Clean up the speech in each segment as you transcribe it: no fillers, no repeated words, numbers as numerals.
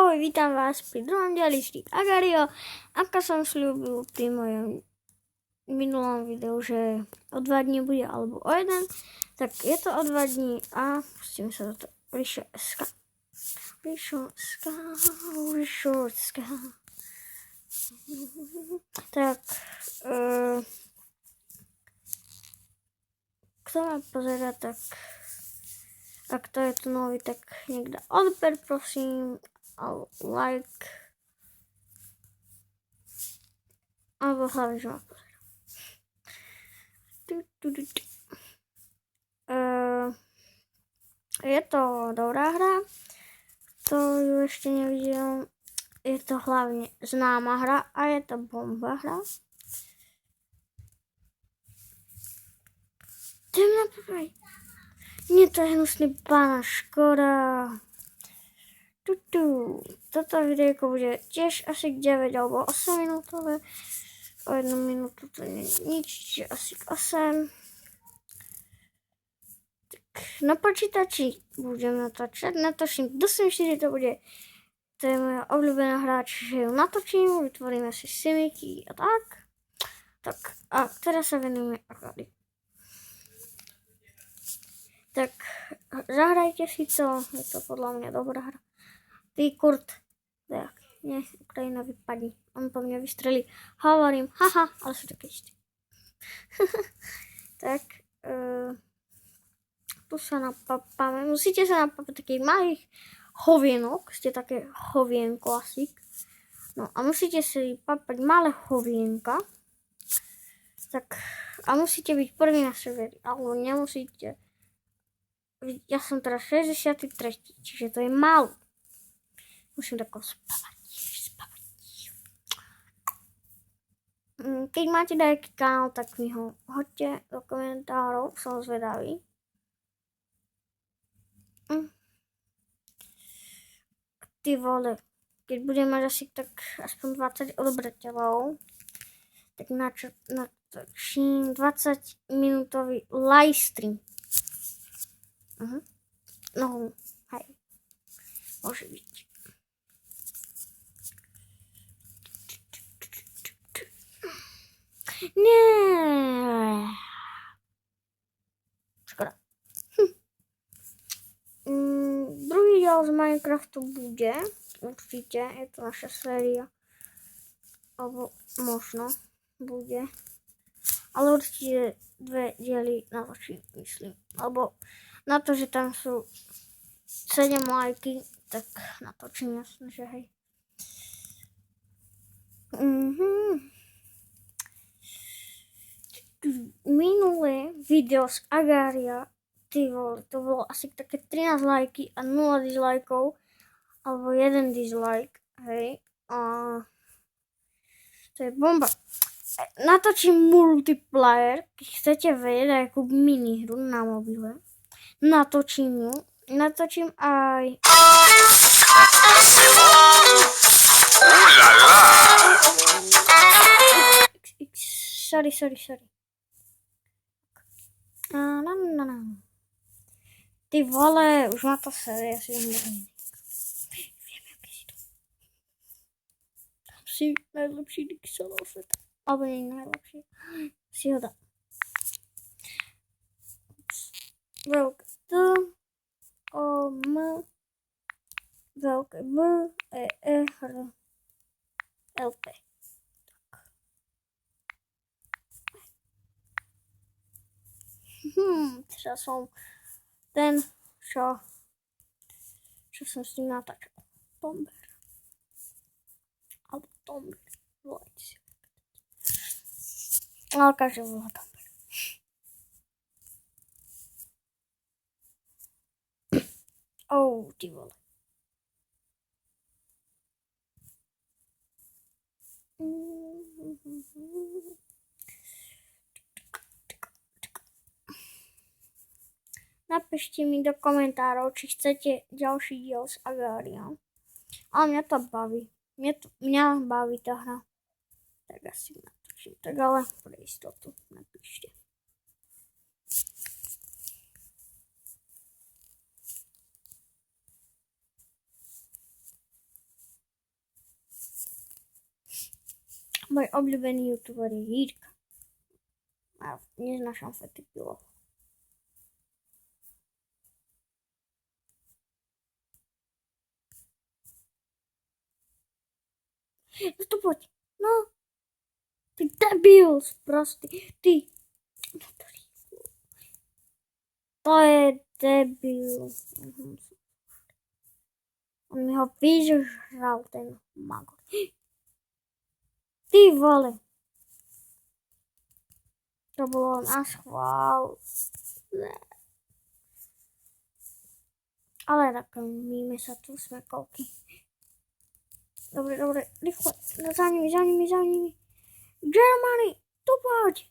Ahoj, vítam vás pri druhom dieli Street Agario. Ako som slúbil pri mojom minulom videu, že o 2 dní bude alebo o 1, tak je to o 2 dní a pustím sa do toho. Ryšovská. Tak, kto ma pozera, tak ak to je tu nový, tak niekto odber, prosím, alebo like, alebo hlavne, že ma pozera. Je to dobrá hra, to ju ešte nevidel. Je to hlavne známa hra a je to bomba hra. Idem na prvej. Nie, to je hnusný pána, škoda. Toto videjko bude tiež asi 9 alebo 8 minútové. O 1 minútu to nie je nič, čiže asi 8. Tak na počítači budem natáčať. Natočím do Sim 4 to bude. To je moja obľúbená hra, čiže ju natočím, vytvoríme si simiky a tak. Tak a teraz sa venujeme Agari. Tak zahrajte si to, je to podľa mňa dobrá hra. Ty Kurt, tak, nie, Ukrajina vypadí, on po mňa vystrelí. Hovorím, haha, ale sú také isté. Tak, tu sa napapáme, musíte sa napapať takých malých hovienok, ste také hovienko asi. No a musíte si papať malé hovienka. Tak, a musíte byť prvý na serveri, alebo nemusíte. Ja som teraz 63, čiže to je málo. Musím tako spávať. Keď máte nejaký kanál, tak mi ho hoďte do komentárov, som zvedavý. Ty vole, keď budem mať asi tak aspoň 20 odobrateľov, tak natočím 20 minútový livestream. No, hej, môže byť. Nie. Škoda. Druhý diel z Minecraftu bude, určite, je to naša séria. Alebo možno bude. Ale určite 2 diely natočím, myslím. Alebo na to, že tam sú 7 lajky, tak natočím, jasne, že hej. Minulé video z Agaria, ty vole, to bolo asi také 13 lajky a 0 dislikeov, alebo 1 dislike, hej. A to je bomba. Natočím multiplayer, keď chcete vedieť, akú minihru na mobile. Natočím ju. Natočím aj... Sorry. Ty vole, už ma to sere, ja si idem do iný. Viem, aké si to. Tam si najlepší Dixonov sveta. Alebo nie najlepší. Si ho dám. Veľké T, O, M, veľké V, E, R, L, P. Teraz som ten, čo som s ním natáčal. Tomber. Alebo Tomber. Volajte si. Ale každý volá Tomber. Ty vole. Napíšte mi do komentárov, či chcete ďalší diel z Agaria. Ale mňa to baví. Mňa baví tá hra. Tak asi natočím. Tak ale pre istotu napíšte. Môj obľúbený youtuber je Jirka. A neznášam fetikilo. No to poď. No. Ty debil, prostý. Ty. To je debil. On mi ho vyžral, ten magor. Ty vole. To bolo na schvál. Ale tak míme sa tu smekolky. Dobre, rýchlo. Za nimi. Germany, tu poď.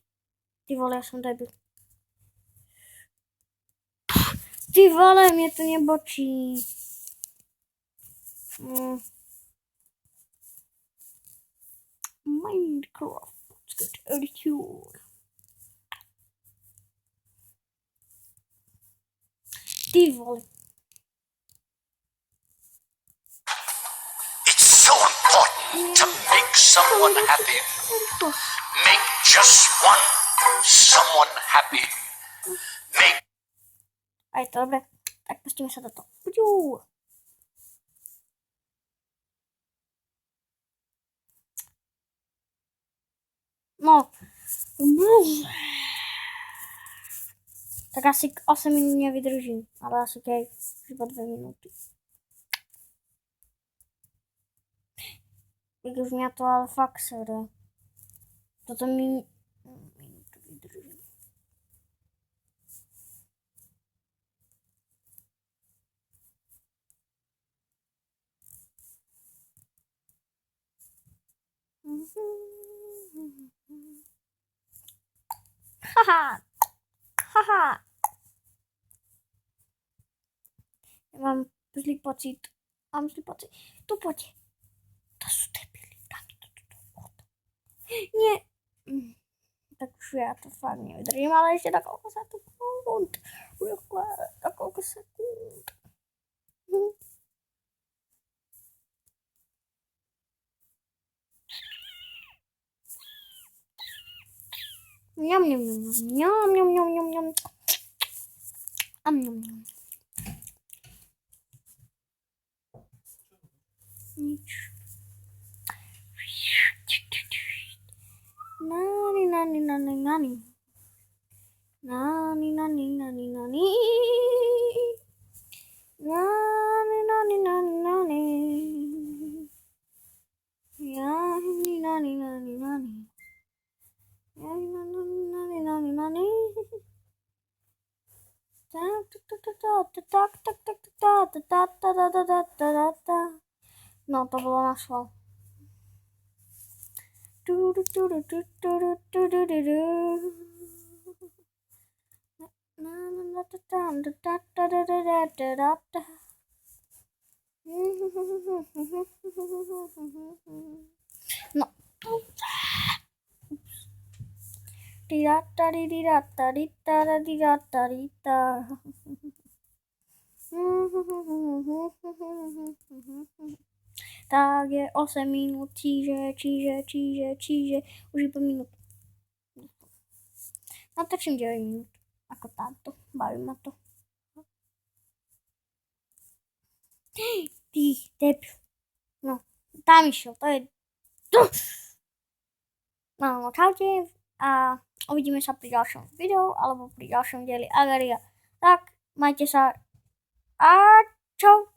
Ty vole, ja som debil. Ty vole, mne to nebočí. Minecraft, let's get attitude. Ty vole. It's so important to make someone happy. Make just someone happy. Make. Aj to dobre. Tak pustíme sa do toho. Ujú. No. Tak asi 8 minút nevydržím. Ale asi keď iba 2 minúty. Už mňa to ale fakt sere. Toto mi minútu vydržím. Haha. Ja mám zlý pocit. Tu poď. To sú debili. Nie. Tak už ja to fakt nevydržím, ale ešte na koľko sekúnd. Rýchle, na koľko sekúnd. Ňam. Nič. Nani. No, to bolo na schvál. No. Tak je 8 minút, čiže už iba minút. Natočím 9 minút. Ako táto, baví ma to. Ty, debil. No, tam išiel, to je... No, čaute a uvidíme sa pri ďalšom videu alebo pri ďalšom dieli Agaria. Tak, majte sa a čau.